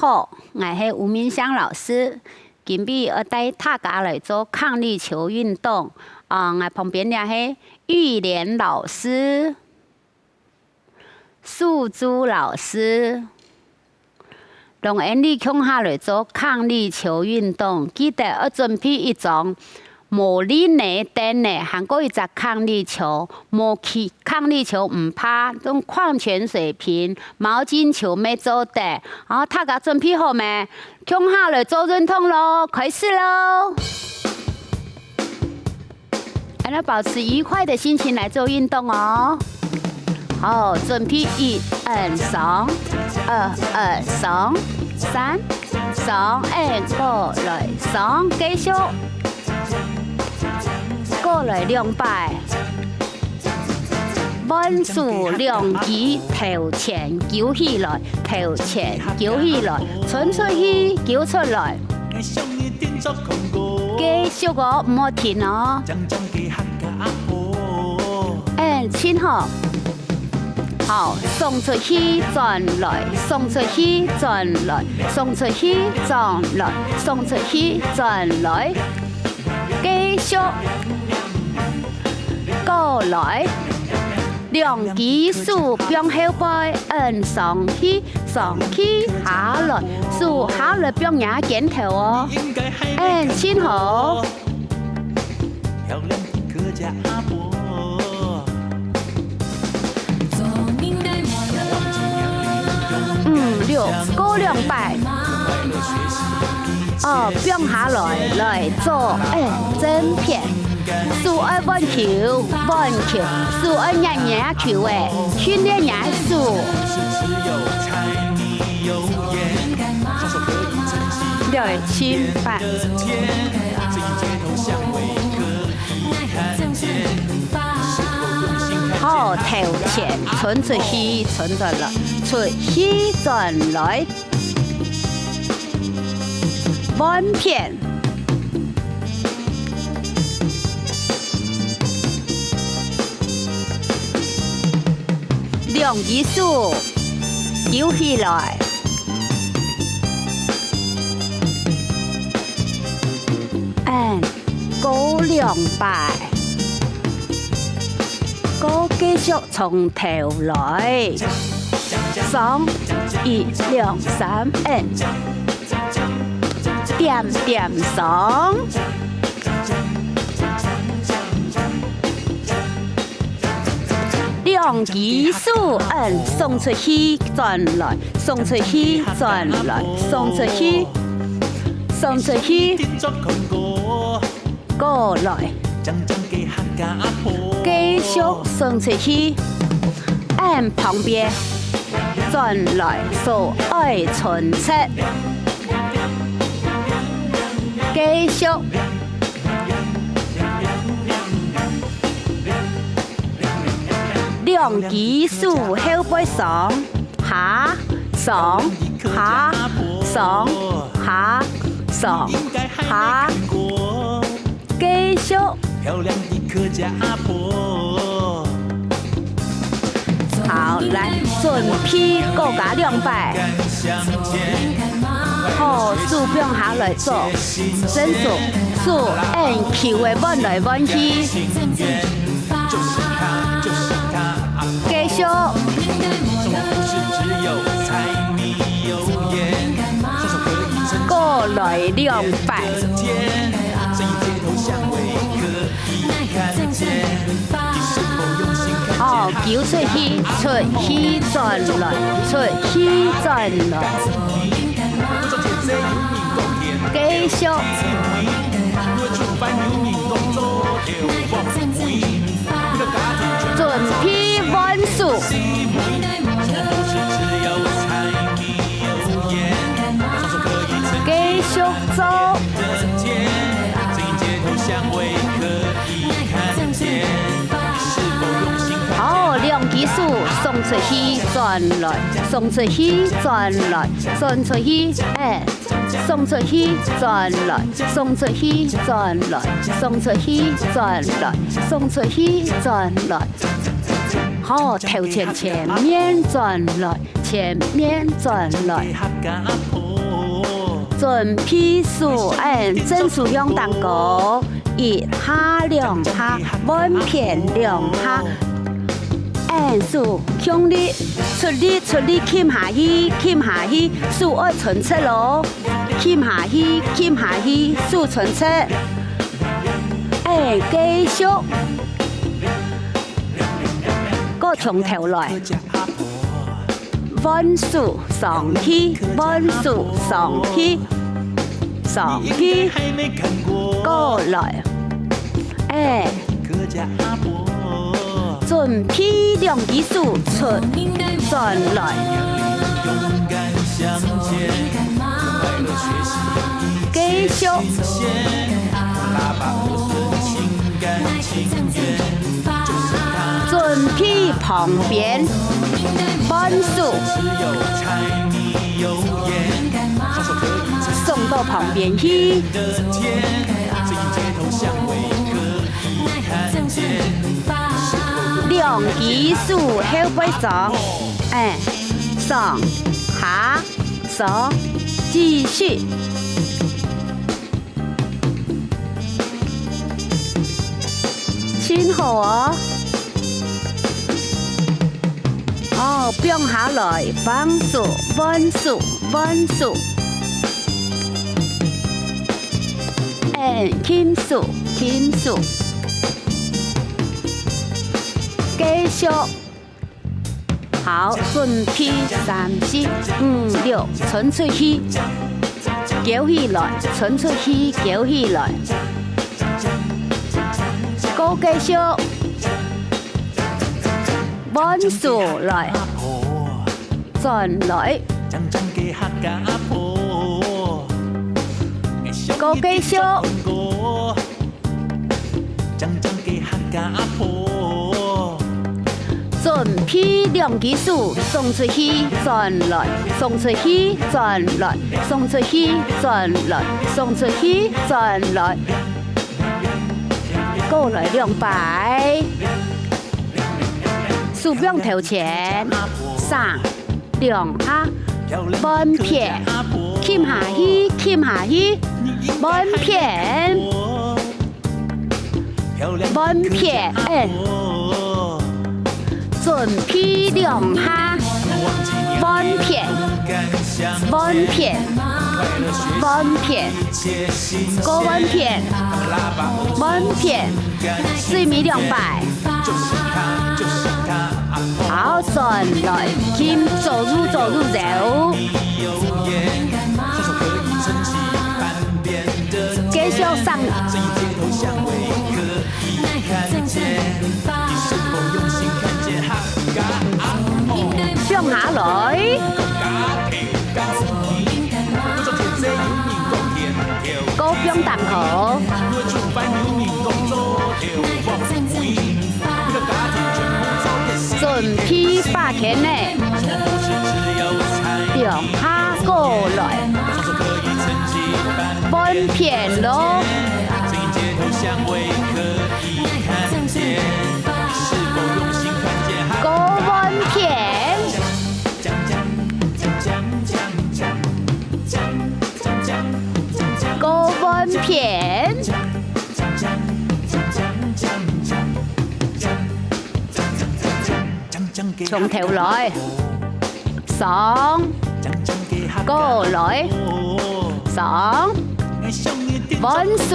好，我是吴明香老师。今日我带大家来做抗力球运动。我旁边的是玉莲老师、素珠老师。同安利共下来做抗力球运动，记得要准备一张模拟内灯的，还有一只抗力球。抗力球唔怕，用矿泉水瓶、毛巾球没做的。好，大家准备好没？共下来做运动咯，开始咯！还要保持愉快的心情来做运动哦。好，准备1、2、3、2、2、3、3、3、1，过来3，繼續過來2擺，穩住2隻頭前翹起來，頭前翹起來，伸出去翹出來，繼續哦，唔好停哦。親好。好，送出去轉來，送出去轉來，送出去轉來，送出去轉來，繼續過來，2隻手向後背，上去上去下來，手下來不用壓肩頭哦，親好。過2擺，不用下來做，整片，手愛穩球，手愛壓球誒，訓練壓手。7、8。好，頭前伸出去，伸出來，出去轉來，彎片，兩隻手翹起來，過2擺。繼續從頭來，3、1、2、3、1，點上，2隻手送出去轉來，送出去轉來，送出去，送出去，過來。繼續送出去，旁邊轉來手愛伸出，繼續2隻手後背上下上下上下上下，繼續。好，來準備過加2擺，好，手不用下來做，伸手，手球的彎來彎去，繼續，過來2擺。翹出去，出去轉來，出去轉來，繼續。準備彎手，繼續走。好，2隻手送出去轉來，送出去轉來，送出去，送出去轉來，送出去轉來，送出去轉來，送出去轉來。好，頭前面轉來，前面轉來。准批数真数向蛋糕，一下两下，稳片两下。数向你出力欠下去，数二存七咯，欠下去，数存七。繼續，個從頭來，溫數上去，過來，準批兩級數出轉來，繼續。準批旁邊，溫數送到旁邊去。兩級數後背上，上下手繼續。真好哦！變下來，幫數、溫數，輕數，繼續。好，準批3、4、5、6，存出去，攪起來，存出去，攪起來。個繼續，溫數來，轉來，個繼續，準批兩級數送出去，轉來，送出去，轉來，送出去，轉來，送出去，轉來。過來200，數標頭前3、2下，穩片，欠下去，穩片，準批2下，穩片，個穩片。4米200，好轉來，兼走路走，繼續上，上下來，高標蛋殼。準批8天呢2下過來，穩片咯，個穩片，個穩片。從頭來，上，過來，上，溫數，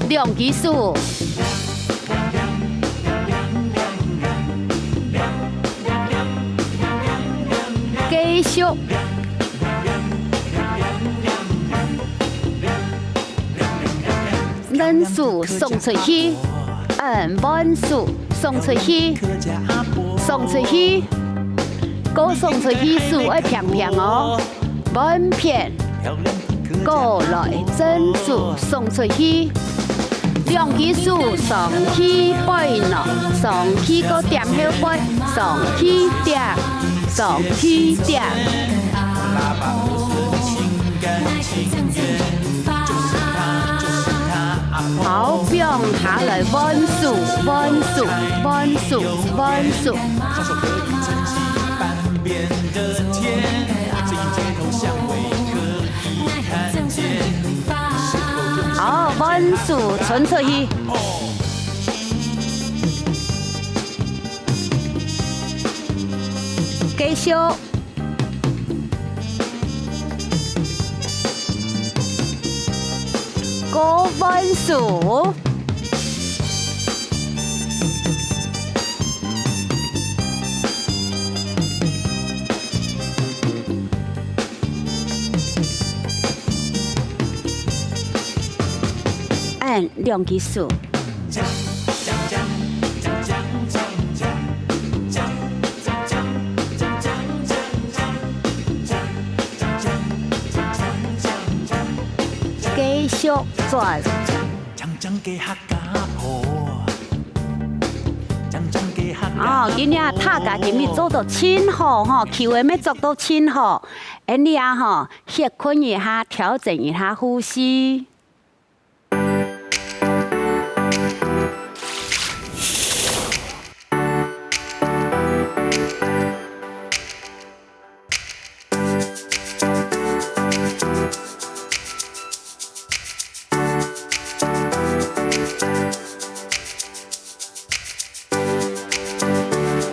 兩級數，繼續。溫數送出去，溫數送出去，個送出去數要平哦，穩片，過來真數送出去，兩級數上去背呢，上去個點後背，上去點。好，變下來溫數，天的天，这一街头巷尾可以看见。好，温数存出去。继续。高温数。按量级数。继续转。哦，今日大家今日做到真好吼，球的要做到真好，你啊吼，歇困一下，调整一下呼吸。